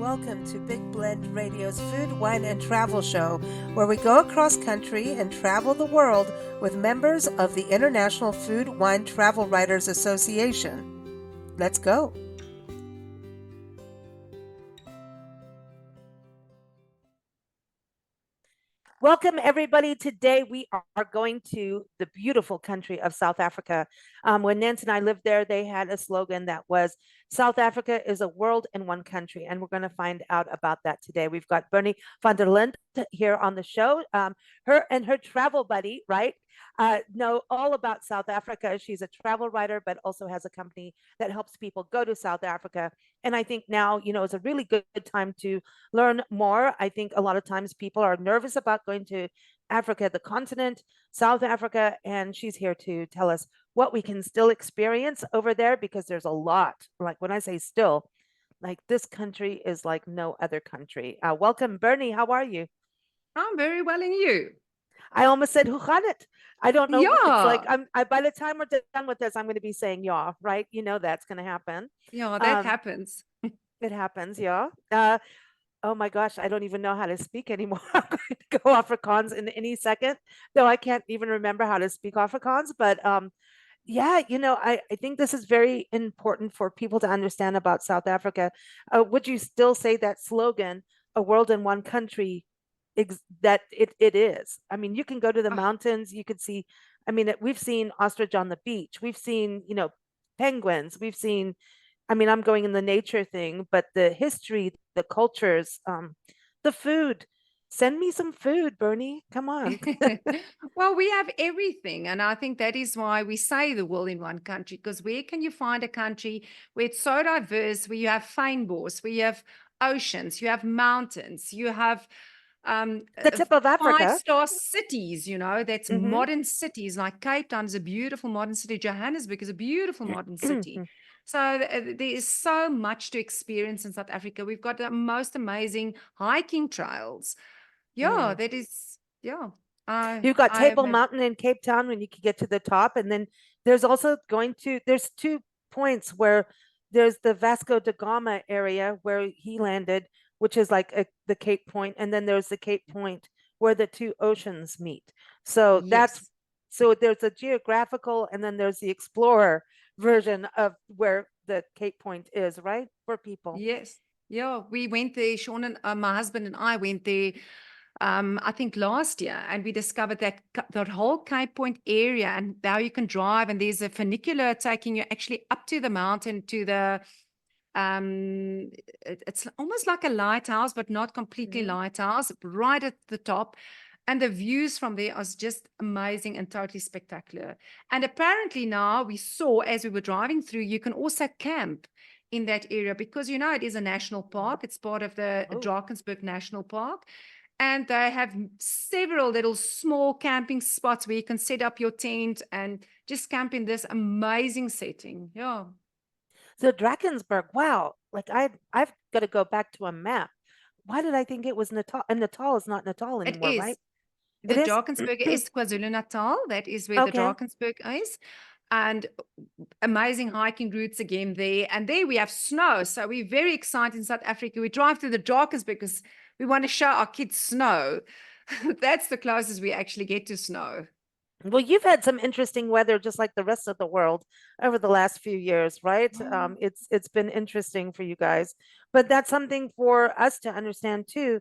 welcome to Big Blend Radio's Food, Wine, and Travel Show, where we go across country and travel the world with members of the International Food, Wine, Travel Writers Association. Let's go. Welcome, everybody. Today we are going to the beautiful country of South Africa. When Nancy and I lived there, they had a slogan that was South Africa is a world in one country. And we're going to find out about that today. We've got Bernie van der Linde here on the show. Her and her travel buddy, right? Know all about South Africa. She's a travel writer, but also has a company that helps people go to South Africa. And I think now, is a really good time to learn more. I think a lot of times people are nervous about going to Africa, the continent, South Africa, and she's here to tell us what we can still experience over there because there's a lot. Like when I say still, like this country is like no other country. Welcome, Bernie. How are you? I'm very well, and you? I almost said, "Who got it?" I don't know. It's like Yeah, by the time we're done with this, I'm going to be saying "yeah," right? You know that's going to happen. yeah, that Um, happens. it happens, yeah. Oh my gosh, I don't even know how to speak anymore. I'm going to go Afrikaans in any second, though I can't even remember how to speak Afrikaans. But yeah, I think this is very important for people to understand about South Africa. Would you still say that slogan, "A world in one country," that it is? I mean, you can go to the Ah, mountains, you could see, I mean, we've seen ostrich on the beach, we've seen, penguins, we've seen, I mean, I'm going in the nature thing, but the history, the cultures, the food. Send me some food, Bernie. Come on. well, we have everything, and I think that is why we say the world in one country. Because where can you find a country where it's so diverse, where you have fynbos, where you have oceans, you have mountains, you have The tip of Africa. five-star cities, that's Hmm. modern cities like Cape Town is a beautiful modern city. Johannesburg is a beautiful modern city. So there is so much to experience in South Africa. We've got the most amazing hiking trails. Yeah, Mm. that is, yeah. I You've got I have Table Mountain in Cape Town when you can get to the top. And then there's also there's 2 points where there's the Vasco da Gama area where he landed, which is like the Cape Point. And then there's the Cape Point where the two oceans meet. So yes, so there's a geographical and then there's the explorer version of where the Cape Point is, right? For people. yes. Yeah, we went there, Sean and my husband and I went there I think last year, and we discovered that whole Cape Point area, and now you can drive, and there's a funicular taking you actually up to the mountain to the it's almost like a lighthouse, but not completely Mhm. lighthouse, right at the top. And the views from there are just amazing and totally spectacular. And apparently now we saw as we were driving through, you can also camp in that area because it is a national park. It's part of the Oh. Drakensberg National Park. And they have several little small camping spots where you can set up your tent and just camp in this amazing setting. Yeah, So Drakensberg, wow. Like I've got to go back to a map. Why did I think it was Natal? And Natal is not Natal it anymore, right? is. It The is? Drakensberg is KwaZulu-Natal. That is where the Okay. Drakensberg is. And amazing hiking routes again there. And there we have snow. So we're very excited in South Africa. We drive through the Drakensberg because we want to show our kids snow. That's the closest we actually get to snow. Well, you've had some interesting weather just like the rest of the world over the last few years, right? It's been interesting for you guys. But that's something for us to understand too.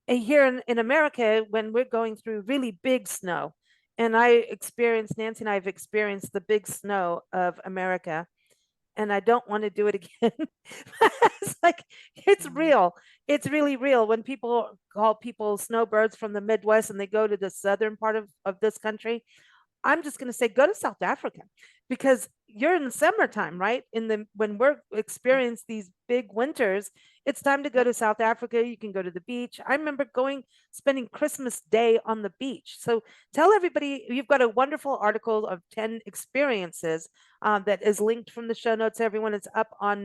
Here in America, when we're going through really big snow, and Nancy and I have experienced the big snow of America, and I don't want to do it again. It's like it's Mm. real. It's really real when people call people snowbirds from the Midwest and they go to the southern part of this country. I'm just going to say go to South Africa because you're in the summertime, right? In the when we're experience these big winters, it's time to go Yeah. to South Africa. You can go to the beach. I remember spending Christmas Day on the beach. So tell everybody you've got a wonderful article of 10 experiences that is linked from the show notes. Everyone, it's up on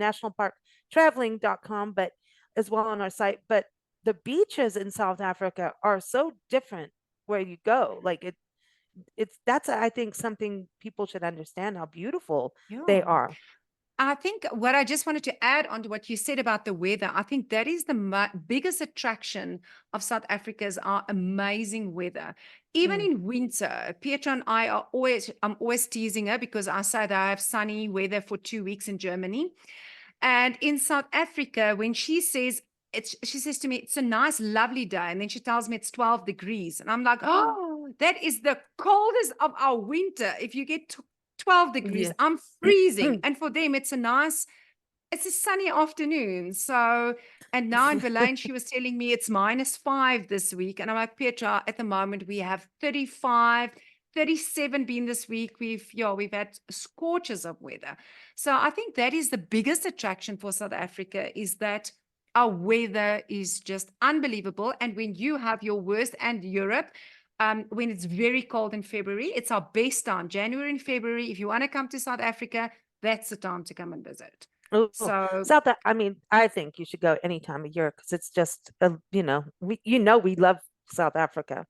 nationalparktraveling.com, but as well on our site. But the beaches in South Africa are so different where you go. Like it's that's I think something people should understand how beautiful they Yeah. are. I think what I just wanted to add on to what you said about the weather, I think that is the biggest attraction of South Africa is our amazing weather. Even Mm. in winter, Petra and I I'm always teasing her because I say that I have sunny weather for 2 weeks in Germany. And in South Africa, when she says to me, it's a nice, lovely day. And then she tells me it's 12 degrees. And I'm like, oh, that is the coldest of our winter. If you get 12 degrees, Yeah. I'm freezing. And for them, it's a sunny afternoon. So, and now in Verlaine, she was telling me it's -5 this week. And I'm like, Petra, at the moment, we have 35, 37 been this week. We've had scorches of weather. So I think that is the biggest attraction for South Africa is that our weather is just unbelievable. And when you have your worst and Europe, when it's very cold in February, it's our best time. January and February, if you want to come to South Africa, that's the time to come and visit. Oh, So I mean, I think you should go any time of year because it's just, we love South Africa,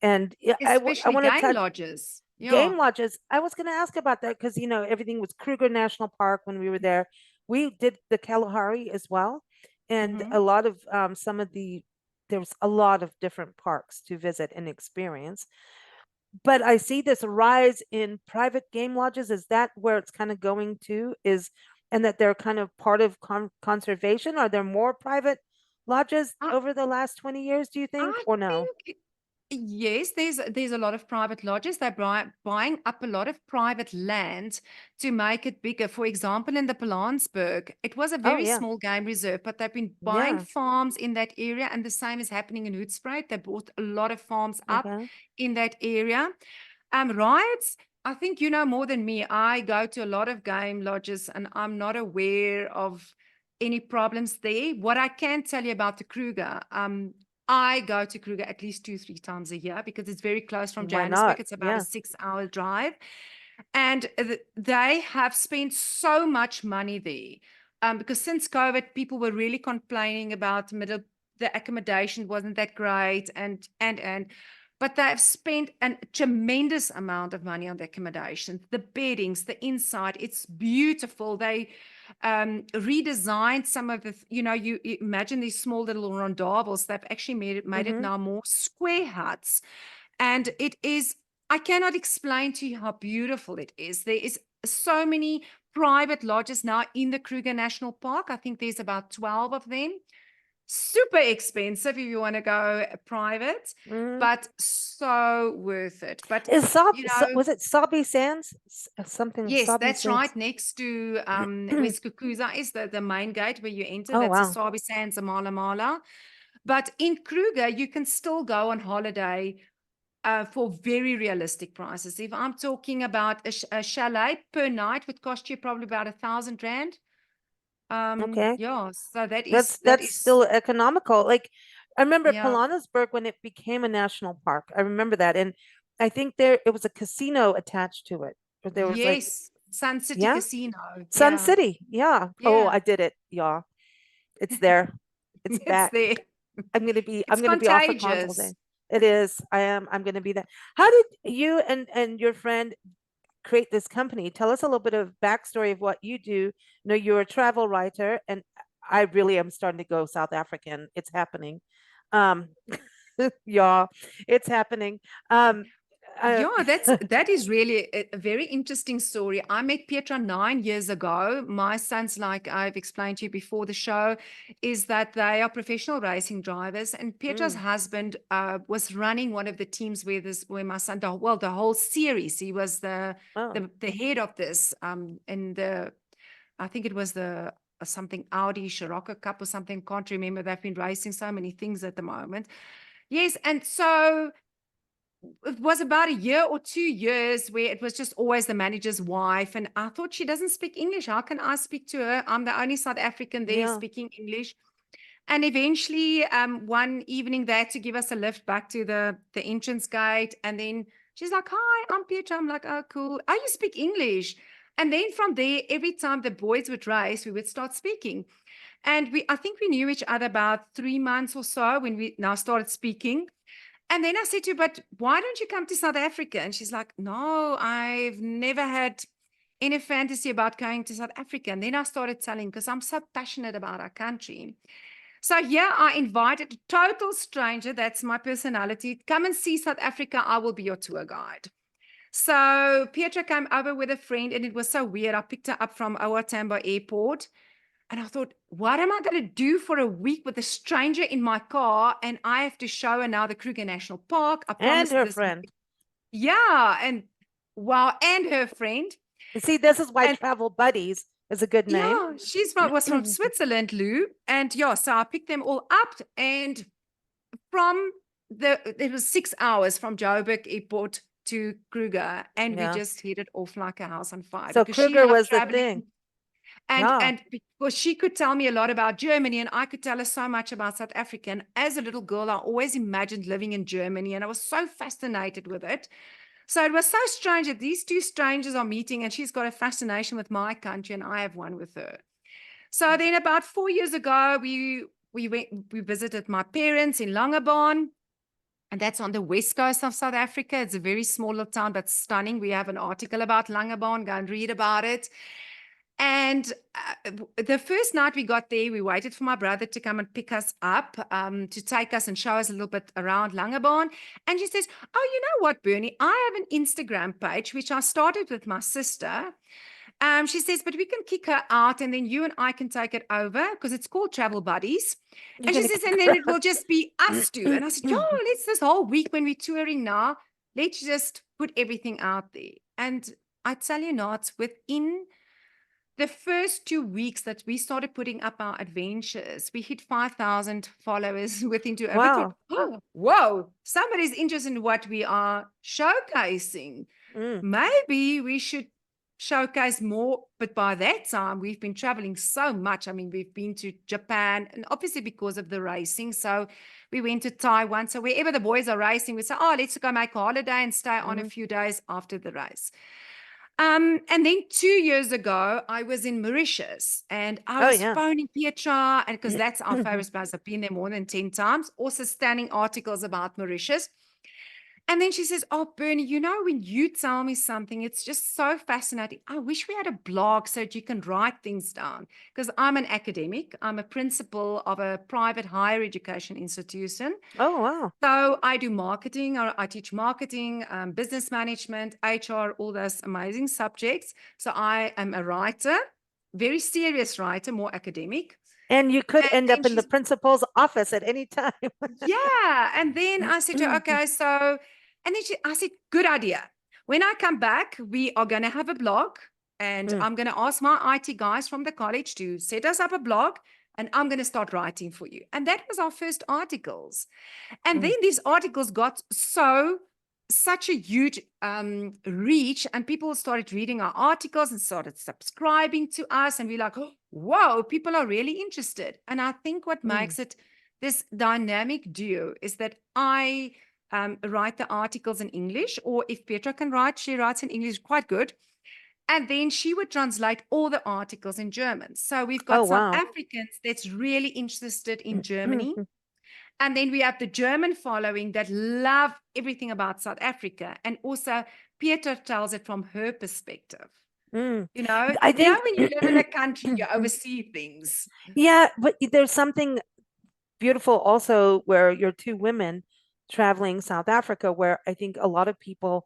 and yeah, I especially want to game touch lodges. Yeah. game lodges. I was going to ask about that because, everything was Kruger National Park when we were there. We did the Kalahari as well. And Mm-hmm. a lot of there was a lot of different parks to visit and experience. But I see this rise in private game lodges. Is that where it's kind of going to and that they're kind of part of conservation? Are there more private lodges I, over the last 20 years, do you think, I or no? think yes, there's a lot of private lodges. They're buying up a lot of private land to make it bigger. For example, in the Pilanesberg, it was a Oh, very yeah. small game reserve, but they've been buying Yeah. farms in that area, and the same is happening in Hoedspruit. They bought a lot of farms up Okay. in that area. Riots, I think you know more than me. I go to a lot of game lodges, and I'm not aware of any problems there. What I can tell you about the Kruger, I go to Kruger at least 2, 3 times a year because it's very close from Why Johannesburg. not? It's about a Yeah. 6 hour drive. And they have spent so much money there. Because since COVID, people were really complaining about the accommodation wasn't that great but they've spent a tremendous amount of money on the accommodation, the beddings, the inside. It's beautiful. They redesigned some of the, you imagine these small little rondables. They've actually made it Mm-hmm. now more square huts. And it is, I cannot explain to you how beautiful it is. There is so many private lodges now in the Kruger National Park. I think there's about 12 of them. Super expensive if you want to go private, Mm-hmm. but so worth it. But, Was it Sabi Sands? Something yes, Sabi that's right. Sands. Next to where Skukuza is the main gate where you enter. Oh, That's a wow. Sabi Sands, a Mala Mala. But in Kruger, you can still go on holiday for very realistic prices. If I'm talking about a chalet per night would cost you probably about 1,000 rand. Okay. Yeah, so that That's is that's still economical. Like I remember yeah, Pilanesberg when it became a national park. I remember that. And I think there it was a casino attached to it. Or there was like, yes, Sun City yeah, Casino. Sun Yeah, City. Yeah. Oh, yeah, I did it. Yeah. It's there. It's it's back. there. I'm It's gonna be off for console day. contagious. It is. I'm gonna be there. How did you and your friend create this company? Tell us a little bit of backstory of what you do. You're a travel writer, and I really am starting to go South African. It's happening. Um, yeah, it's happening. Um, uh, Yeah, that is really a very interesting story. I met Petra 9 years ago. My sons, like I've explained to you before the show, is that they are professional racing drivers, and Petra's mm, husband was running one of the teams where my son, the whole series. He was oh, the head of this in the, I think it was the something Audi Scirocco Cup or something. Can't remember. They've been racing so many things at the moment. Yes, and so it was about a year or 2 years where it was just always the manager's wife. And I thought, she doesn't speak English. How can I speak to her? I'm the only South African there yeah. speaking English. And eventually, one evening they had to give us a lift back to the entrance gate. And then she's like, "Hi, I'm Petra." I'm like, "Oh, cool. Oh, you speak English." And then from there, every time the boys would race, we would start speaking. And I think we knew each other about 3 months or so when we now started speaking. And then I said to her, "But why don't you come to South Africa?" And she's like, "No, I've never had in a fantasy about going to South Africa. And then I started telling because I'm so passionate about our country. So yeah, I invited a total stranger. That's my personality. Come and see South Africa. I will be your tour guide. So Pietra came over with a friend, and it was so weird. I picked her up from OR Tambo Airport, and I thought, what am I going to do for a week with a stranger in my car? And I have to show her now the Kruger National Park. I And promised her this. friend. Yeah, and wow, and her friend. You see, this is why And Travel Buddies is a good name. yeah, was from Switzerland, Lou. And yeah, so I picked them all up, and from it was 6 hours from Joburg Airport to Kruger, and we Yeah. just hit it off like a house on fire So because she Kruger loved was the thing. traveling. And Wow. and because she could tell me a lot about Germany, and I could tell her so much about South Africa. And as a little girl, I always imagined living in Germany, and I was so fascinated with it. So it was so strange that these two strangers are meeting, and she's got a fascination with my country, and I have one with her. So then about 4 years ago, we visited my parents in Langebaan, and that's on the west coast of South Africa. It's a very small little town, but stunning. We have an article about Langebaan. Go and read about it. And the first night we got there, we waited for my brother to come and pick us up, to take us and show us a little bit around Langebaan. And she says, oh, you know what, Bernie? I have an Instagram page, which I started with my sister. She says, but we can kick her out, and then you and I can take it over because it's called Travel Buddies. You're And she gonna says, kick and her then it will out. just be us two. And I said, yo, let's this whole week when we're touring now, let's just put everything out there. And I tell you not, within the first 2 weeks that we started putting up our adventures, we hit 5,000 followers within 2 hours. We thought, Wow. oh, whoa, somebody's interested in what we are showcasing. Mm. Maybe we should showcase more. But by that time, we've been traveling so much. I mean, we've been to Japan, and obviously because of the racing. So we went to Taiwan. So wherever the boys are racing, we say, oh, let's go make a holiday and stay on a Mhm. few days after the race. And then 2 years ago, I was in Mauritius, and I Oh was yeah. phoning Pietra, and because that's our favorite place. I've been there more than 10 times, also stunning articles about Mauritius. And then she says, oh, Bernie, you know, when you tell me something, it's just so fascinating. I wish we had a blog so that you can write things down. Because I'm an academic. I'm a principal of a private higher education institution. Oh wow. So I do marketing, or I teach marketing, business management, HR, all those amazing subjects. So I am a writer, very serious writer, more academic. And you could And end then up in the she's, principal's office at any time. yeah. And then I said to her, okay, so, and then I said, good idea. When I come back, we are going to have a blog, and Mm, I'm going to ask my IT guys from the college to set us up a blog, and I'm going to start writing for you. And that was our first articles. And then mm. these articles got such a huge reach, and people started reading our articles and started subscribing to us. And we're like, oh, whoa, people are really interested. And I think what Mm. makes it this dynamic duo is that I write the articles in English, or if Petra can write, she writes in English quite good. And then she would translate all the articles in German. So we've Oh got South wow. Africans that's really interested in Germany, and then we have the German following that love everything about South Africa. And also, Pieter tells it from her perspective. Mm. You know, I you know, think when you live in a country, you oversee things. yeah, but there's something beautiful also where you're two women traveling South Africa, where I think a lot of people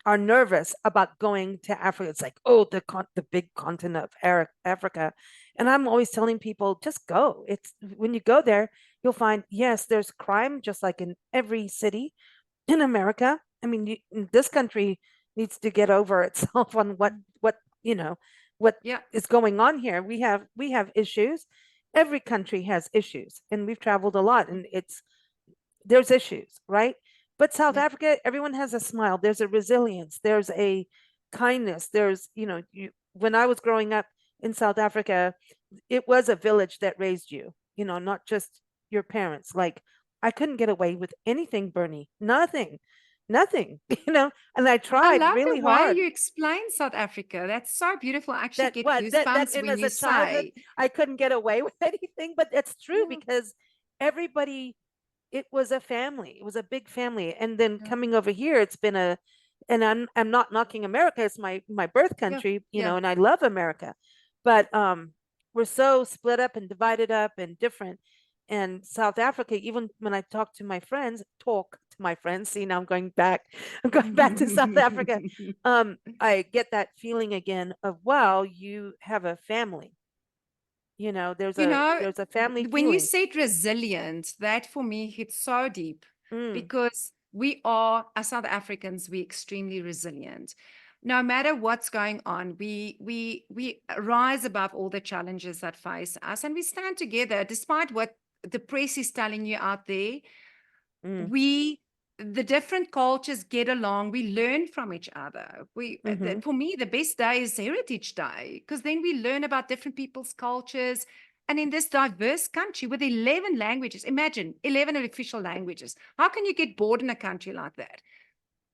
are nervous about going to Africa. It's like, oh, the big continent of Africa. And I'm always telling people, just go. It's when you go there, you'll find, yes, there's crime just like in every city in America. I mean, this country needs to get over itself on what you know what Yeah, is going on here. We have issues. Every country has issues, and we've traveled a lot, and there's issues, right? But South yeah, Africa, everyone has a smile. There's a resilience. There's a kindness. There's when I was growing up in South Africa, it was a village that raised you. Not just your parents. Like I couldn't get away with anything, Bernie. Nothing, nothing. And I I tried love the really way hard. you explain South Africa. That's so beautiful. I actually That get what that goosebumps and when as you a childhood, say, I couldn't get away with anything. But it's true yeah, because everybody, it was a family. It was a big family. And then yeah, coming over here, it's been and I'm not knocking America. It's my birth Yeah, country, yeah. and I love America. But we're so split up and divided up and different. And South Africa, even when I talk to my friends, see now I'm going back, I'm going back to South Africa. I get that feeling again of, wow, you have a family. There's You a know, there's a family when you feeling. said resilient, that for me hits so deep Mm, because we are, as South Africans, we extremely resilient. No matter what's going on, we rise above all the challenges that face us, and we stand together despite what the press is telling you out there. mm, We The different cultures get along, we learn from each other. mm-hmm. For me, the best day is Heritage Day, because then we learn about different people's cultures. And in this diverse country with 11 languages, imagine 11 official languages, how can you get bored in a country like that?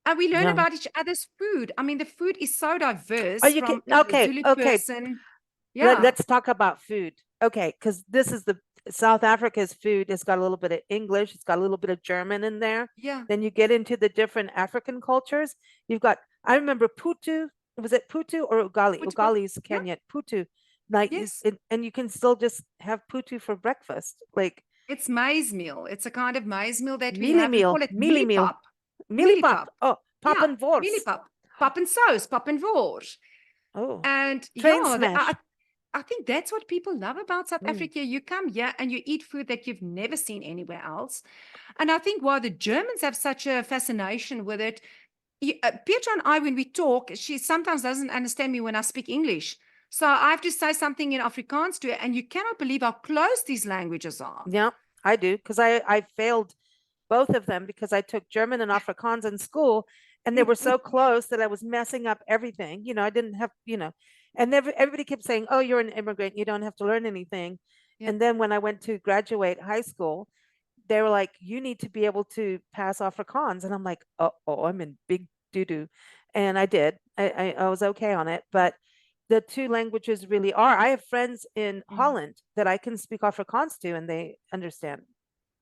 And we learn No. about each other's food. I mean, the food is so Oh, diverse you can from a okay, Zulu okay. person. Let, Yeah, let's talk about food. Okay, because this is the South Africa's food. It's got a little bit of English, it's got a little bit of German in there. yeah. Then you get into the different African cultures. You've got, I remember Putu. Was it Putu or Ugali? Put, Ugali is yeah, Kenyan. Putu, like, yes. and you can still just have Putu for breakfast, like It's maize meal. It's a kind of maize meal that we mealie have. We meal, call it mealie meal, mieliepap. mealie pap. Mieliepap. Oh, pap Yeah, and wors. mieliepap. Pap and sauce, pap and wors. Oh, And train yeah, smash. I think that's what people love about South Mm, Africa. You come here and you eat food that you've never seen anywhere else. And I think why the Germans have such a fascination with it, Petra and I, when we talk, she sometimes doesn't understand me when I speak English. So I have to say something in Afrikaans to her, and you cannot believe how close these languages are. yeah, I do because I failed both of them because I took German and Afrikaans in school, and they were so close that I was messing up everything. I didn't have, and everybody kept saying, "Oh, you're an immigrant. You don't have to learn anything." Yeah. And then when I went to graduate high school, they were like, "You need to be able to pass Afrikaans," and I'm like, "Oh, I'm in big doo doo," and I did. I was okay on it, but the two languages really are. I have friends in Mhm. Holland that I can speak Afrikaans to, and they understand.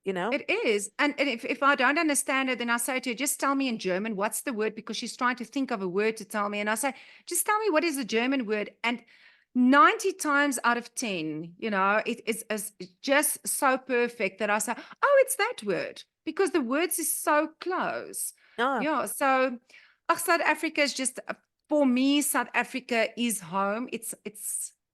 You know? It is. And if I don't understand it, then I say to her, just tell me in German, what's the word? Because she's trying to think of a word to tell me. And I say, just tell me what is the German word. And 90 times out of 10, it is just so perfect that I say, oh, it's that word, because the words is so close. Oh, Yeah. So South Africa is just, for me, South Africa is home.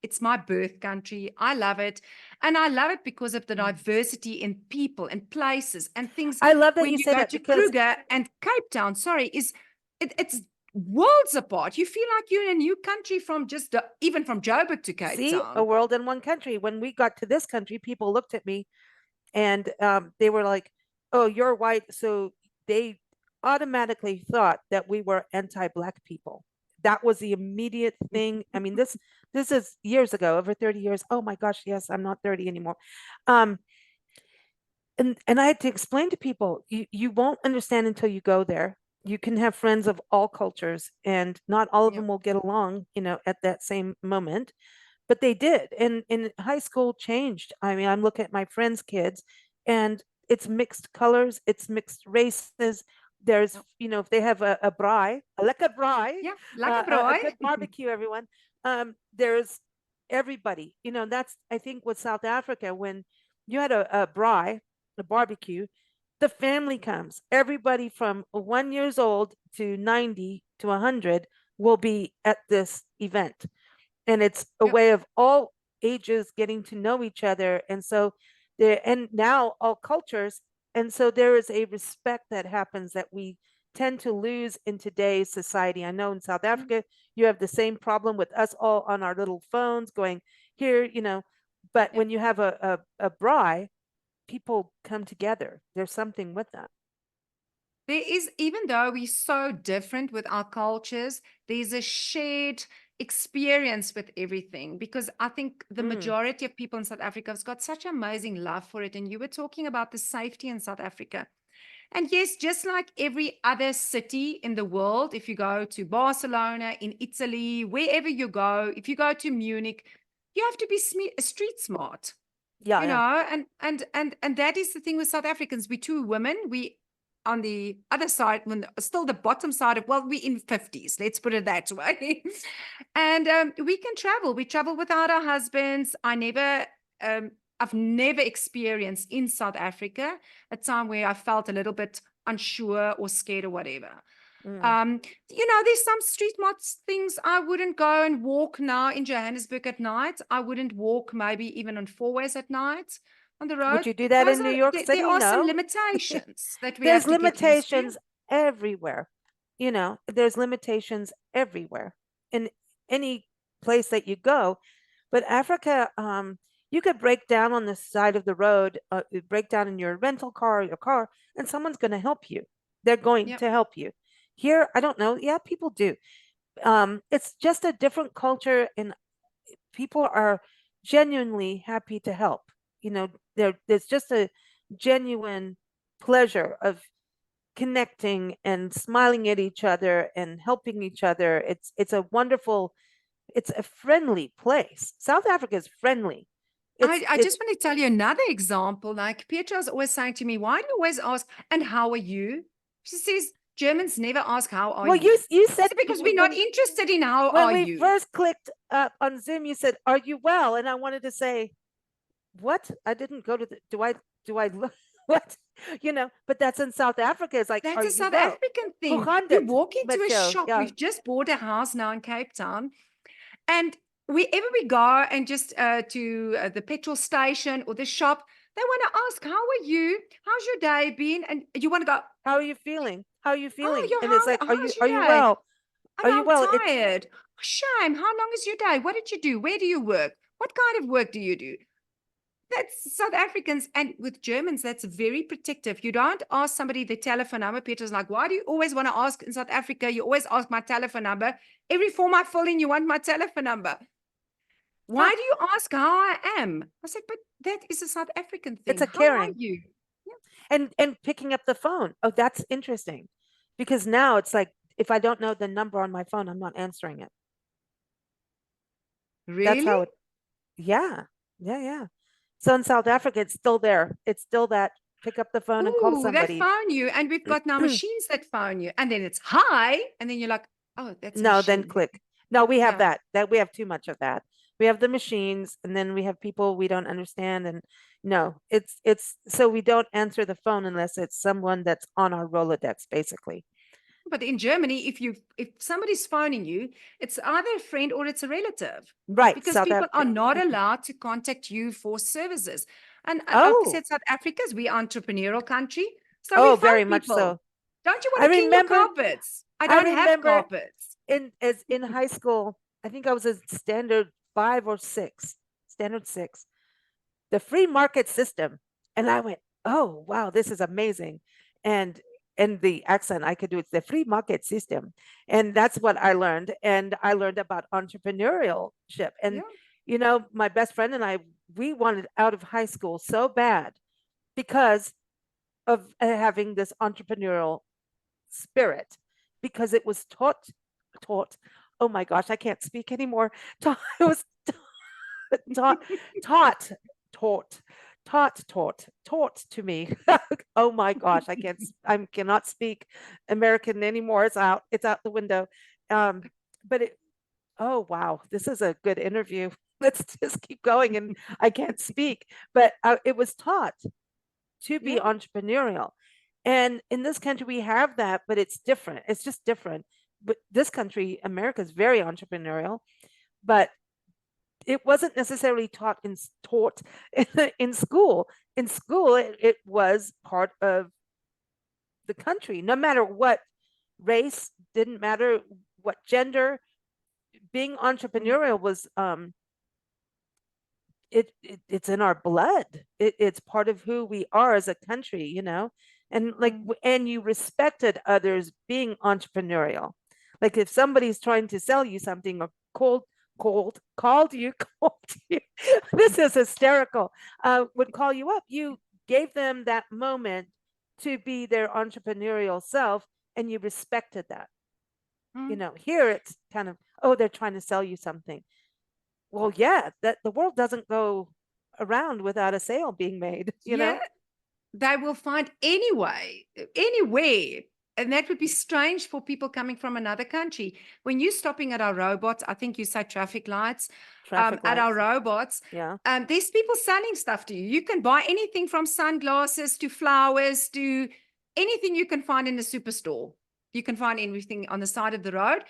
It's my birth country. I love it. And I love it because of the mm. diversity in people and places and things. I love that When you you say go that to because Kruger and Cape Town, sorry, it's worlds apart. You feel like you're in a new country from even from Joburg to Cape see, a Town. world in one country. When we got to this country, people looked at me and they were like, "Oh, you're white," so they automatically thought that we were anti-black people. That was the immediate thing. I mean, this is years ago, over 30 years. Oh my gosh, yes, I'm not 30 anymore. Um, and I had to explain to people, you won't understand until you go there. You can have friends of all cultures, and not all of Yeah. them will get along, at that same moment. But they did, and high school changed. I mean, I'm looking at my friends' kids, and it's mixed colors, it's mixed races. There's, Yeah. if they have a braai, a lekker braai, Yeah. Lekker a braai. good barbecue, everyone. There's everybody. That's I think with South Africa when you had a braai, a barbecue, the family comes. Everybody from 1 years old to 90 to 100 will be at this event. And it's a Yeah. way of all ages getting to know each other. And so there, and now all cultures. And so there is a respect that happens that we tend to lose in today's society. I know in South Mm. Africa, you have the same problem with us all on our little phones going here, but Yeah. when you have a braai, people come together. There's something with that. There is, even though we're so different with our cultures, there's a shared experience with everything, because I think the Mm, majority of people in South Africa has got such amazing love for it. And you were talking about the safety in South Africa. And yes, just like every other city in the world, if you go to Barcelona, in Italy, wherever you go, if you go to Munich, you have to be street smart, yeah, yeah. and that is the thing with South Africans. We two women, we on the other side, when still the bottom side of, well, we're in 50s, let's put it that way. And we can travel. We travel without our husbands. Um, I've never experienced in South Africa a time where I felt a little bit unsure or scared or whatever. Mm. Um, there's some street mods things I wouldn't go and walk now in Johannesburg at night. I wouldn't walk maybe even on four-ways at night on the road. Would you do that in New York There City? are some No. limitations that we There's have to get used to. limitations everywhere. There's limitations everywhere in any place that you go. But Africa, you could break down on the side of the road, break down in your rental car, your car, and someone's going to help you. They're going Yeah. to help you. Here, I don't know. Yeah, people do. It's just a different culture, and people are genuinely happy to help. There's just a genuine pleasure of connecting and smiling at each other and helping each other. It's a wonderful, it's a friendly place. South Africa is friendly. I It's just want to tell you another example. Like Petra's always saying to me, why do you always ask, and how are you? She says, Germans never ask, how are well, you you? you I said said, because we're not interested in how when are we you. first clicked on Zoom, you said, "Are you well?" And I wanted to say, "What? I didn't go to the. Do I look what? But that's in South Africa. It's like, That's are a you South well? African Hoe thing. gaan You dit walk into met a jou? shop. Yeah. We've just bought a house now in Cape Town. And wherever we go and just to the petrol station or the shop, they want to ask, how are you? How's your day been? And you want to go, How are you feeling? How are you oh, feeling? And it's like, are you how's your are you day? well? And Are you I'm well? tired. Shame. How long is your day? What did you do? Where do you work? What kind of work do you do? That's South Africans. And with Germans, that's very protective. You don't ask somebody the telephone number. Peter's like, why do you always want to ask in South Africa? You always ask my telephone number. Every form I fill in, you want my telephone number. Huh. Why do you ask how I am? I said, but that is a South African It's thing. a How are caring. you? And picking up the phone. Oh, that's interesting. Because now it's like if I don't know the number on my phone, I'm not answering it. That's Really? how it yeah. Yeah, yeah. So in South Africa, it's still there. It's still that pick up the phone and call Ooh, they somebody. phone you. And we've got now machines that phone you. And then it's hi. And then you're like, oh, that's a No, then machine. click. No, we have Yeah. that we have too much of that. We have the machines, and then we have people we don't understand. And no, it's so we don't answer the phone unless it's someone that's on our Rolodex, basically. But in Germany, if somebody's phoning you, it's either a friend or it's a relative, Right, because South people are Africa. not allowed to contact you for services. And like I Oh, said, South Africa is we entrepreneurial country, so we oh, phone very much people. so. Don't you I want to clean your remember, carpets? I I don't have remember carpets. in high school, I think I was a standard 5 or 6, standard 6, the free market system. And I went, oh wow, this is amazing. And the accent I could do, it's the free market system. And that's what I learned. And I learned about entrepreneurship. And Yeah. my best friend and I, we wanted out of high school so bad because of having this entrepreneurial spirit, because it was taught. Oh my gosh, I can't speak anymore. It was taught taught taught taught to me. Oh my gosh, I cannot speak American anymore. It's out the window. But oh wow, this is a good interview. Let's just keep going. And I can't speak, but it was taught to be Yeah. entrepreneurial. And in this country, we have that, but it's different. It's just different. But this country, America, is very entrepreneurial, but it wasn't necessarily taught in school. In school, it was part of the country, no matter what race, didn't matter what gender. Being Mm, entrepreneurial was it's in our blood. It's part of who we are as a country. And like mm, and you respected others being entrepreneurial. Like if somebody's trying to sell you something or called you called you this is hysterical, would call you up, you gave them that moment to be their entrepreneurial self, and you respected that. mm. Here it's kind of, oh, they're trying to sell you something. Well, yeah, that the world doesn't go around without a sale being made, you Yeah. know? they will find anyway, anywhere. And that would be strange for people coming from another country. When you're stopping at our robots, I think you say traffic lights, Traffic at our lights. robots, Yeah. there's people selling stuff to you. You can buy anything from sunglasses to flowers to anything you can find in the superstore. You can find everything on the side of the road.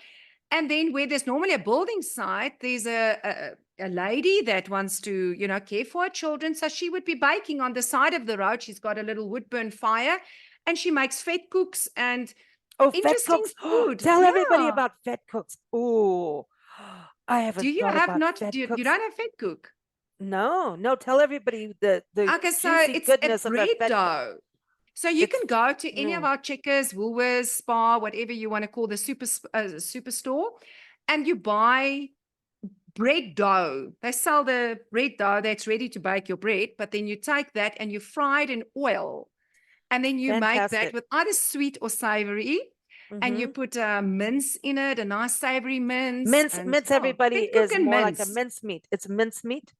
And then where there's normally a building site, there's a lady that wants to, care for her children. So she would be baking on the side of the road. She's got a little wood burn fire and she makes fat cooks and Oh, vet interesting cooks. food. Tell everybody Yeah. about vet cooks. Oh, I Do haven't you thought have about not, vet you cooks. don't have fat cook? No, no, tell everybody the Okay, so juicy it's a goodness of a bread vet cook. dough. So you It's can go to any of mm, our Checkers, Woolworths, Spar, whatever you want to call the superstore, and you buy bread dough. They sell the bread dough that's ready to bake your bread, but then you take that and you fry it in oil. And then you make that fantastic. with either sweet or savory. And you Hmm. put mince in it, a nice savory mince. Mince, And mince, yeah, everybody fat cook is and more like a mince. mince meat. It's mince meat.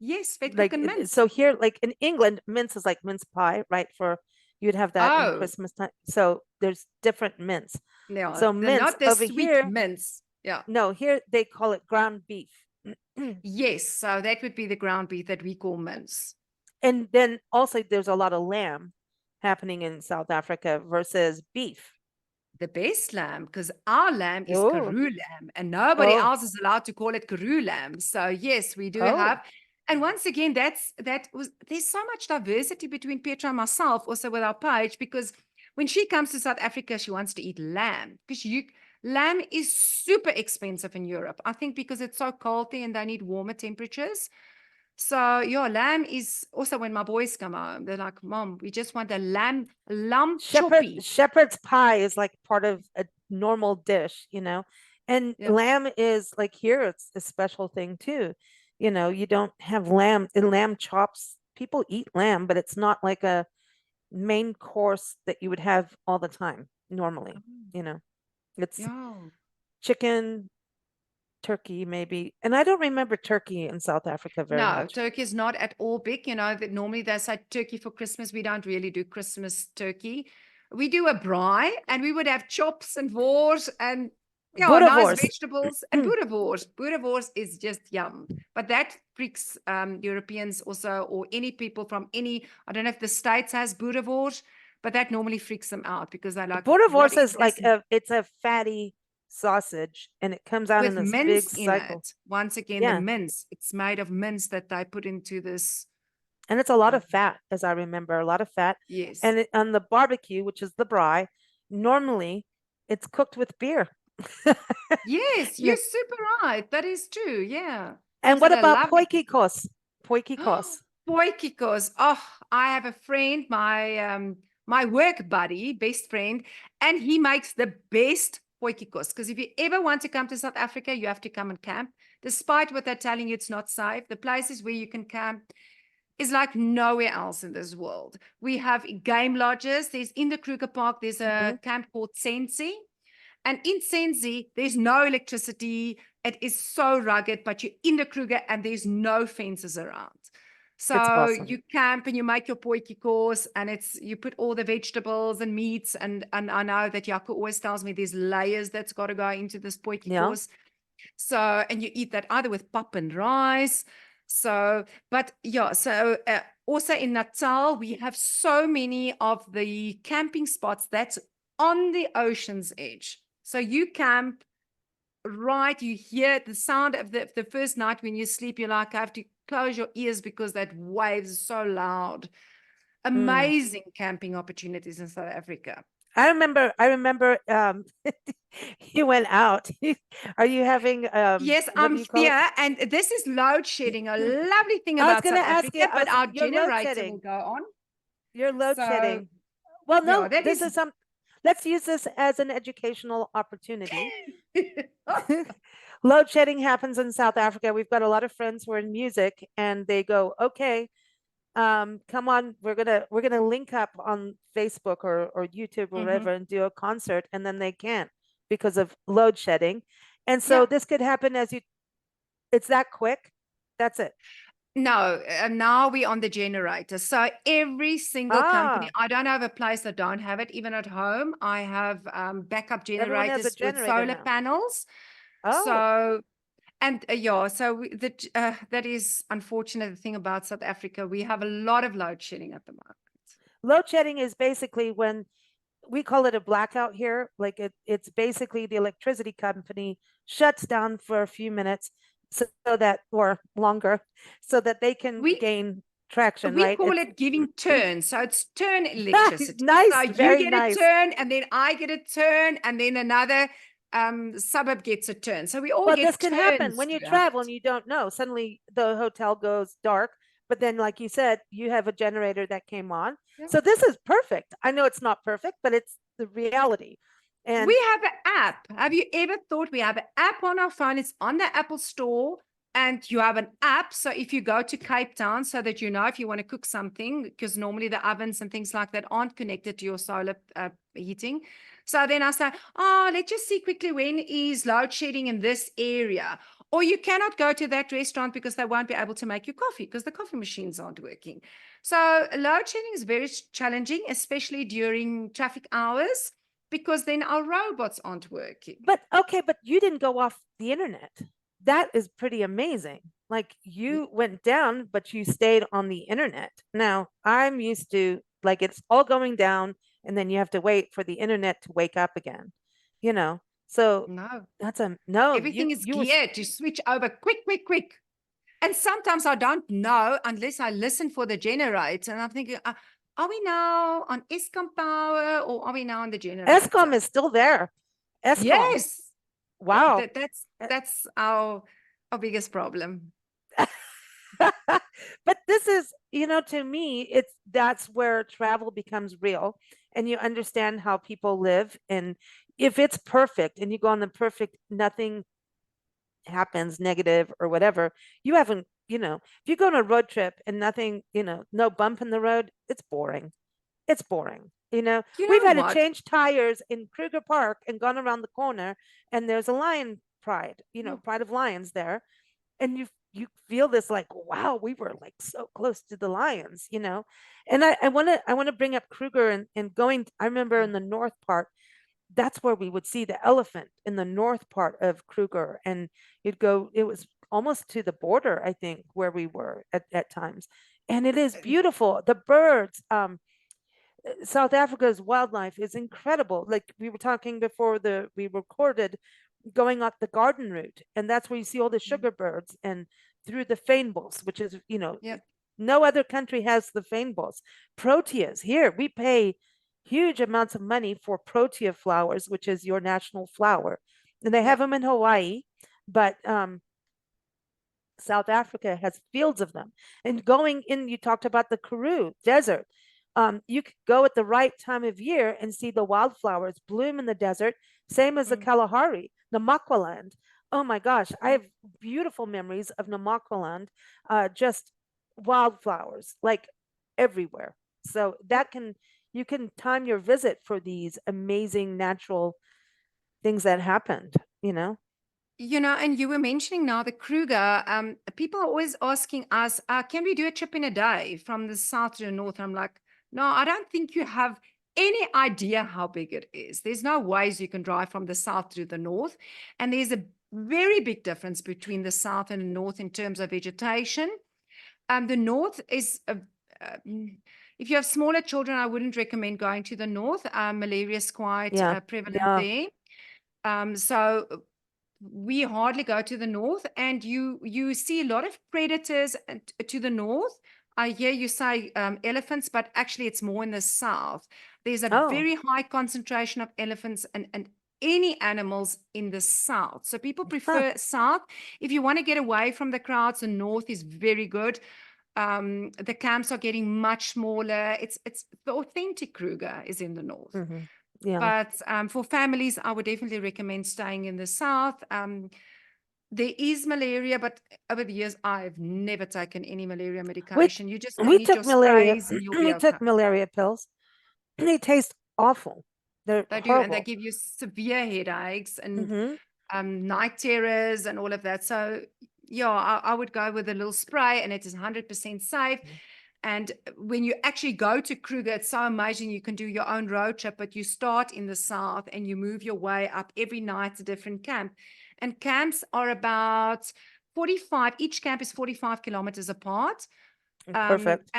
Yes, fat cook Like and mince. so here, like in England, mince is like mince pie, right? For you'd have that in Oh, Christmas time. So there's different mince. no, So they're mince not the over sweet here, mince. Yeah. no, here they call it ground beef. Yes, so that would be the ground beef that we call mince. And then also there's a lot of lamb happening in South Africa versus beef. The best lamb, because our lamb is Oh, Karoo lamb, and nobody oh, else is allowed to call it Karoo lamb. So yes, we do oh. have. And once again, there's so much diversity between Petra and myself, also with our page, because when she comes to South Africa, she wants to eat lamb because lamb is super expensive in Europe. I think because it's so cold there and they need warmer temperatures. So yeah, lamb is also when my boys come home, they're like, Mom, we just want a lamb choppy. Shepherd's pie is like part of a normal dish, you know. And Yeah. lamb is like here, it's a special thing too. You know, you don't have lamb in lamb chops. People eat lamb, but it's not like a main course that you would have all the time normally, Oh, you know. It's yeah. chicken, turkey, maybe. And I don't remember turkey in South Africa very No, much. turkey is not at all big. That normally they say turkey for Christmas. We don't really do Christmas turkey. We do a braai and we would have chops and wors and yeah, nice Boerewors. vegetables and boerewors. Boerewors is just yum. But that freaks Europeans also or any people from any, I don't know if the States has boerewors, but that normally freaks them out because they're like, what Boerewors is is like this? it's a fatty sausage and it comes out in With this mince big in cycle. it. Once again, the Yeah. mince. It's made of mince that they put into this. And it's a lot Uh, of fat, as I remember, a lot of fat. yes. And on the barbecue, which is the braai, normally it's cooked with beer. Yes, Yeah. you're super right. That is true. Yeah. And Comes what at a about lovely poikikos? Poikikos. Boykikos. Oh, I have a friend, my work buddy, best friend, and he makes the best boykikos. Because if you ever want to come to South Africa, you have to come and camp. Despite what they're telling you, it's not safe. The places where you can camp is like nowhere else in this world. We have game lodges. There's in the Kruger Park, there's Hmm. a camp called Sensi. And in Sensi, there's no electricity. It is so rugged, but you're in the Kruger and there's no fences around. It's So awesome. you camp and you make your potjie course and you put all the vegetables and meats. And I know that Jaco always tells me there's layers that's got to go into this potjie Yeah. course. So, and you eat that either with pap and rice. So, but yeah, so also in Natal, we have so many of the camping spots that's on the ocean's edge. So you camp right, you hear the sound of the first night when you sleep, you're like, I have to close your ears because that waves is so loud. Mm. Amazing camping opportunities in South Africa. I remember you went out. Are you having Yes, what do I'm you call it? here, and this is load shedding, a lovely thing I was about gonna South ask you, Africa, but our you're load generator will shedding. go on. You're load So, shedding. Well, yeah, no, that this is. is some let's use this as an educational opportunity. Load shedding happens in South Africa. We've got a lot of friends who are in music and they go, okay, come on, we're gonna link up on Facebook or YouTube or Mhm. whatever and do a concert, and then they can't because of load shedding. And so Yeah, this could happen as you it's that quick. That's it. No, now we're on the generator. So every single company, Ah, I don't have a place that don't have it. Even at home, I have backup everyone has a generators with generator solar now. panels. Oh, So, and yeah, so that is unfortunate the thing about South Africa. We have a lot of load shedding at the moment. load shedding is basically when we call it a blackout here. Like it's basically the electricity company shuts down for a few minutes so that, or longer, so that they can We gain traction, we right? call It's it giving turns. So it's turn electricity. So nice, you very get a nice. turn, and then I get a turn, and then another suburb gets a turn. So we all Well, this get can happen turns when to you have travel it. and you don't know. Suddenly the hotel goes dark, but then, like you said, you have a generator that came on. Yeah. So this is perfect. I know it's not perfect, but it's the reality. We And have an app. Have you ever thought we have an app on our phone? It's on the Apple Store, and you have an app. So if you go to Cape Town, so that you know if you want to cook something, because normally the ovens and things like that aren't connected to your solar heating. So then I say, oh, let's just see quickly when is load shedding in this area. Or you cannot go to that restaurant because they won't be able to make you coffee because the coffee machines aren't working. So load shedding is very challenging, especially during traffic hours, because then our robots aren't working. but okay, but you didn't go off the internet. That is pretty amazing. Like you went down, but you stayed on the internet. Now, I'm used to like it's all going down and then you have to wait for the internet to wake up again. You know. So No, that's a no, everything is you were geared to switch over quick, quick, quick. And sometimes I don't know unless I listen for the generator. And I'm thinking, are we now on Eskom power or are we now on the Escom generator? is still there. Escom. Yes, Wow. that's our biggest problem. But this is, to me, it's that's where travel becomes real and you understand how people live. And if it's perfect and you go on the perfect, nothing happens negative or whatever, you haven't, if you go on a road trip and nothing, no bump in the road, it's boring. It's boring. You We've know had to what? change tires in Kruger Park and gone around the corner, and there's a lion pride, Yeah. pride of lions there, and you feel this like, wow, we were like so close to the lions, and I want to bring up Kruger and going. I remember in the north part, that's where we would see the elephant in the north part of Kruger, and you'd go. It was almost to the border, I think, where we were at times, and it is beautiful. The birds. South Africa's wildlife is incredible. Like we were talking before we recorded, going up the garden route, and that's where you see all the sugar birds and through the fynbos, which is Yeah. no other country has the fynbos. Proteas here, we pay huge amounts of money for protea flowers, which is your national flower, and they have Yeah. them in Hawaii, but South Africa has fields of them. And going in, you talked about the Karoo Desert. You could go at the right time of year and see the wildflowers bloom in the desert, same as the Mm. Kalahari, Namakwaland. Oh my gosh, I have beautiful memories of Namakwaland, just wildflowers like everywhere. So Yeah. you can time your visit for these amazing natural things that happened, you know? And you were mentioning now the Kruger. People are always asking us, can we do a trip in a day from the south to the north? I'm like, no, I don't think you have any idea how big it is. There's no ways you can drive from the south to the north. And there's a very big difference between the south and the north in terms of vegetation. The north is, if you have smaller children, I wouldn't recommend going to the north. Malaria is quite Yeah. prevalent Yeah. there. So we hardly go to the north, and you see a lot of predators to the north. I hear you say elephants, but actually it's more in the south. There's a Oh, very high concentration of elephants and any animals in the south. So people huh. prefer south. If you want to get away from the crowds, the north is very good. The camps are getting much smaller. It's the authentic Kruger is in the north. Hmm. Yeah. But for families, I would definitely recommend staying in the south. There is malaria, but over the years, I've never taken any malaria We medication. You just we need took your malaria. sprays and you'll be We okay. took malaria pills. They taste awful. They're They do, and they horrible. give you severe headaches and Hmm. night terrors and all of that. So yeah, I would go with a little spray, and it is 100% safe. Mm. And when you actually go to Kruger, it's so amazing. You can do your own road trip, but you start in the south and you move your way up. Every night's a different camp. And camps are about 45, each camp is 45 kilometers apart. Perfect.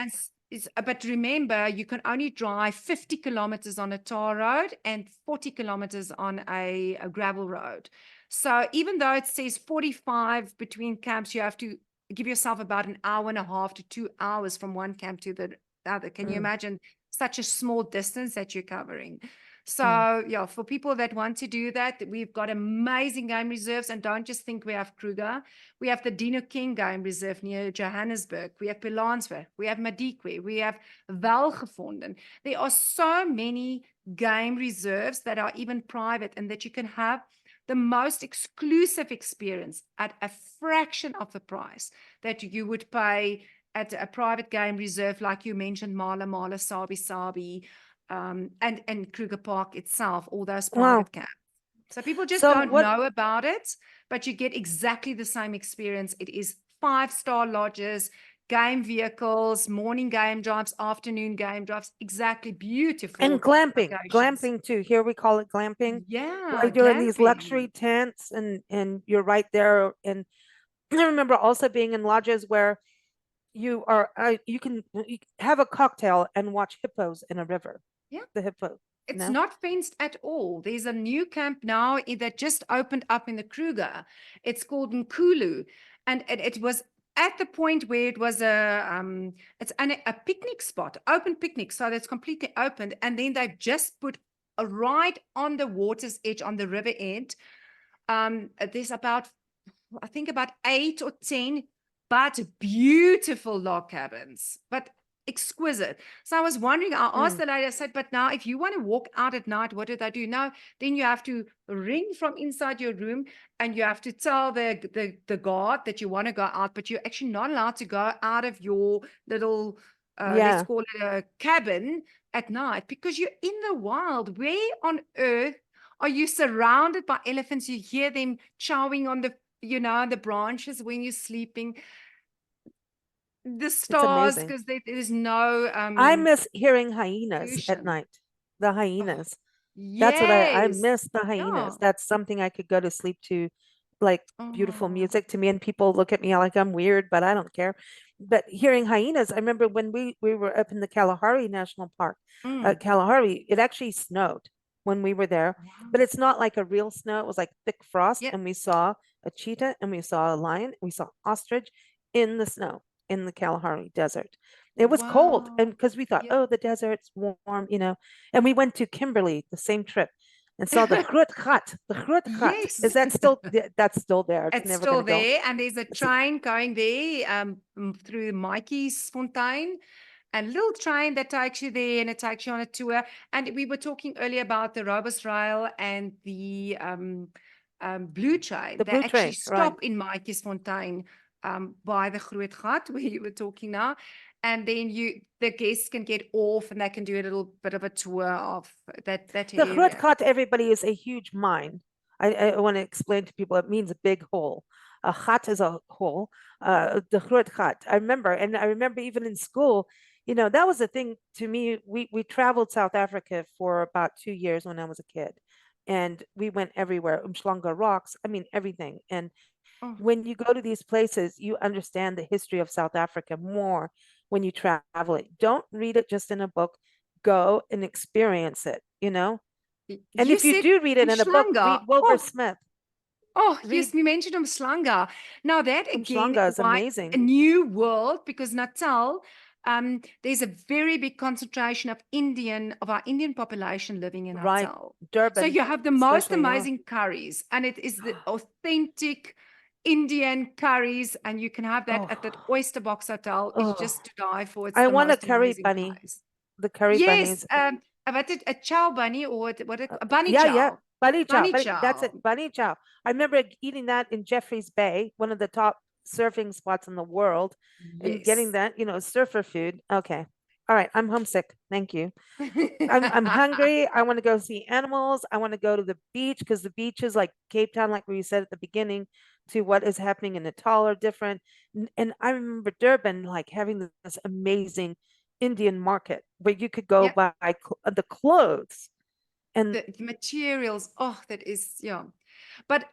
But remember, you can only drive 50 kilometers on a tar road and 40 kilometers on a gravel road. So even though it says 45 between camps, you have to give yourself about an hour and a half to 2 hours from one camp to the other. Can you Mm, imagine such a small distance that you're covering? mm. So yeah, for people that want to do that, we've got amazing game reserves. And don't just think we have Kruger. We have the Dino King Game Reserve near Johannesburg. We have Pilansberg. We have Madikwe. We have Welgevonden. There are so many game reserves that are even private and that you can have the most exclusive experience at a fraction of the price that you would pay at a private game reserve, like you mentioned, Mala Mala, Sabi Sabi, and Kruger Park itself, all those Wow. private camps. So people just So don't what know about it, but you get exactly the same experience. It is 5-star lodges, game vehicles, morning game drives, afternoon game drives, exactly and beautiful glamping, locations. glamping too. Here we call it glamping, Yeah, where you're in these luxury glamping. tents and you're right there. And I remember also being in lodges where you can have a cocktail and watch hippos in a river. Yeah. The hippo, It's no? not fenced at all. There's a new camp now that just opened up in the Kruger. It's called Nkulu, and it was at the point where it was a picnic spot, open picnic, so that's completely opened. And then they've just put right on the water's edge, on the river end. There's about, I think, about 8 or 10, but beautiful log cabins, but exquisite. So I was wondering, I asked Mm, the lady, I said, but now if you want to walk out at night, what do they do? No, then you have to ring from inside your room and you have to tell the guard that you want to go out, but you're actually not allowed to go out of your little, let's yeah, call it a cabin at night, because you're in the wild. Where on earth are you surrounded by elephants? You hear them chowing on the branches when you're sleeping, the it's stars, amazing. because there's no I miss hearing hyenas at pollution. night. The Oh, hyenas. That's what I yes. miss the Yeah. hyenas. That's something I could go to sleep to, like beautiful Oh, music to me. And people look at me like I'm weird, but I don't care. But hearing hyenas, I remember when we were up in the Kalahari National Park, mm, Kalahari, it actually snowed when we were there, wow. but it's not like a real snow. It was like thick frost, Yeah. and we saw a cheetah and we saw a lion, we saw ostrich in the snow in the Kalahari Desert. It was cold, and Wow. because we thought, Yeah. oh, the desert's warm, and we went to Kimberley the same trip and saw the Groot Gat. The Groot Gat. Is Yes. that still that's still there? It's It's never going still to go. there, and there's a It's train going there through Mikey's Fontaine, a little train that takes you there and it takes you on a tour. And we were talking earlier about the Robus Rail and the Blue Train. the They blue actually train, right? stop in Mikey's Fontaine by the Groot Gat where you were talking now. And then the guests can get off and they can do a little bit of a tour of that The Groot area. Gat, everybody, is a huge mine. I want to explain to people it means a big hole. A gat is a hole. The Groot Gat. I remember even in school, that was the thing to me. We traveled South Africa for about 2 years when I was a kid, and we went everywhere. Umhlanga rocks. I mean everything. And Oh, when you go to these places, you understand the history of South Africa more when you travel it. Don't read it just in a book. Go and experience it. And you if you said do read it in a book, read Umhlanga. Wilbur Oh, Smith. oh, Read yes, we mentioned Umhlanga. Now that again, Umhlanga is why a amazing. new world? Because Natal, there's a very big concentration of our Indian population living in Right. Natal. So Durban, you have the most especially, yeah. amazing curries, and it is the authentic Indian curries, and you can have that Oh, at that Oyster Box Hotel. It's oh. just to die for. It's I the want a most curry amazing bunny. place. The curry Yes, bunnies. what a chow bunny, or a bunny Yeah, yeah. chow. Bunny chow. Bunny That's it. chow. Bunny chow. I remember eating that in Jeffreys Bay, one of the top surfing spots in the world, and getting Yes. that, surfer food. Okay. All right, I'm homesick. Thank you. I'm hungry. I want to go see animals. I want to go to the beach because the beaches like Cape Town, like we said at the beginning, to what is happening in Natal are different. And I remember Durban like having this amazing Indian market where you could go Yeah, buy the clothes and the materials. Oh, that is, yeah. But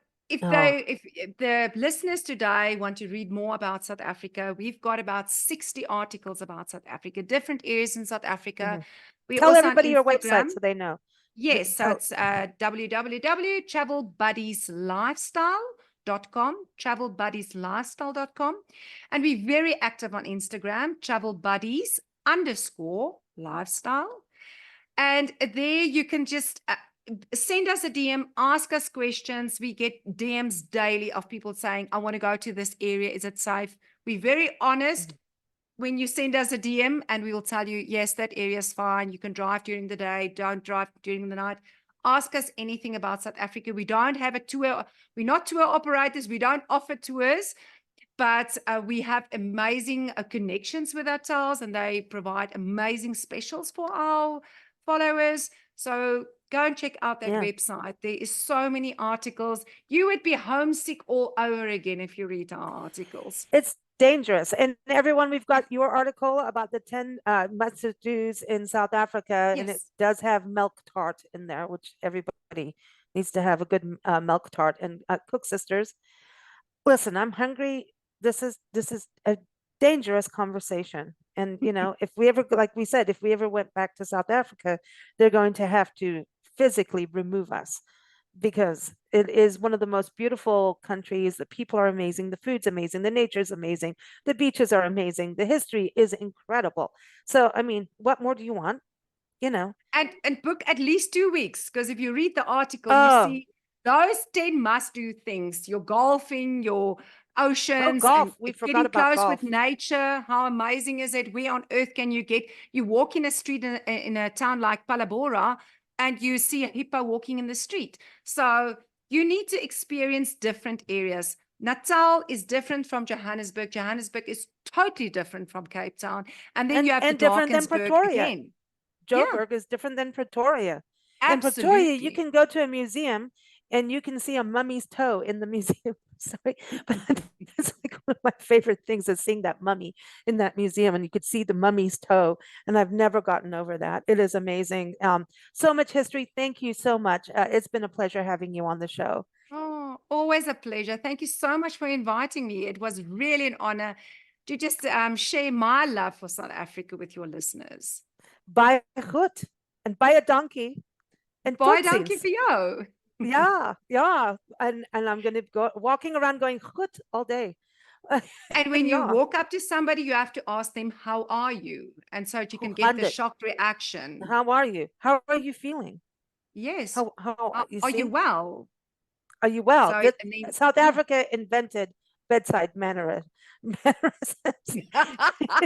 oh, if the listeners today want to read more about South Africa, we've got about 60 articles about South Africa, different areas in South Africa. mhm. We're Tell also on everybody your website Instagram. so they know. Yes, so Tell it's www.travelbuddieslifestyle.com, travelbuddieslifestyle.com. And we're very active on Instagram, travelbuddies_lifestyle. And there you can just send us a DM, ask us questions. We get DMs daily of people saying, I want to go to this area. Is it safe? We're very honest when you send us a DM, and we will tell you, yes, that area is fine. You can drive during the day. Don't drive during the night. Ask us anything about South Africa. We don't have a tour. We're not tour operators. We don't offer tours, but we have amazing connections with hotels, and they provide amazing specials for our followers. So go and check out that yeah. website. There is so many articles. You would be homesick all over again if you read our articles. It's dangerous. And everyone, we've got your article about the 10 messages in South Africa, and it Yes. does have milk tart in there, which everybody needs to have a good milk tart. And Cook Sisters, listen, I'm hungry. This is a dangerous conversation. And if we ever, like we said, if we ever went back to South Africa, they're going to have to physically remove us because it is one of the most beautiful countries. The people are amazing, the food's amazing, the nature's amazing, the beaches are amazing, the history is incredible. So, I mean, what more do you want? You know. And book at least 2 weeks, because if you read the article, you Oh, see those 10 must-do things: your golfing, your oh, oceans, and golf. We forgot getting about close with golf. nature. How amazing is it? Where on earth can you get? You walk in a street in a town like Palabora, and you see a hippo walking in the street. So you need to experience different areas. Natal is different from Johannesburg. Johannesburg is totally different from Cape Town. And then you have the And different than Drakensberg Pretoria. again. Yeah, Joburg is different than Pretoria. In Pretoria, you absolutely. can go to a museum and you can see a mummy's toe in the museum. Sorry, but it's like one of my favorite things is seeing that mummy in that museum, and you could see the mummy's toe. And I've never gotten over that. It is amazing. So much history. Thank you so much. It's been a pleasure having you on the show. Oh, always a pleasure. Thank you so much for inviting me. It was really an honor to just share my love for South Africa with your listeners. Buy a goed and buy a donkey and Baie dankie totsiens. vir jou. Yeah, yeah. And I'm gonna go walking around going goed all day. And when And you yeah, walk up to somebody, you have to ask them, how are you? And so you can get the 100. shocked reaction. How are you? How are you feeling? Yes. How you Are you see? well? Are you well? So, That and then, South yeah. Africa invented bedside mannerisms.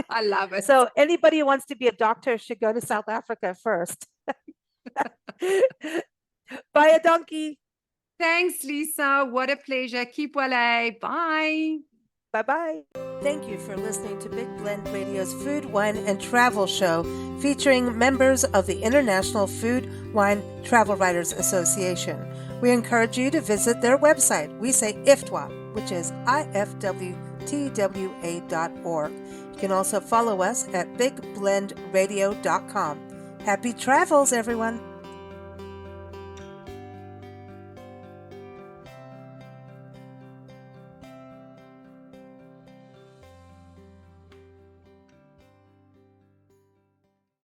I love it. So anybody who wants to be a doctor should go to South Africa first. Buy a donkey. Thanks, Lisa. What a pleasure. Keep well, eh? Bye. Bye bye. Thank you for listening to Big Blend Radio's Food, Wine, and Travel Show featuring members of the International Food, Wine, Travel Writers Association. We encourage you to visit their website. We say IFTWA, which is ifwtwa.org. You can also follow us at bigblendradio.com. Happy travels, everyone.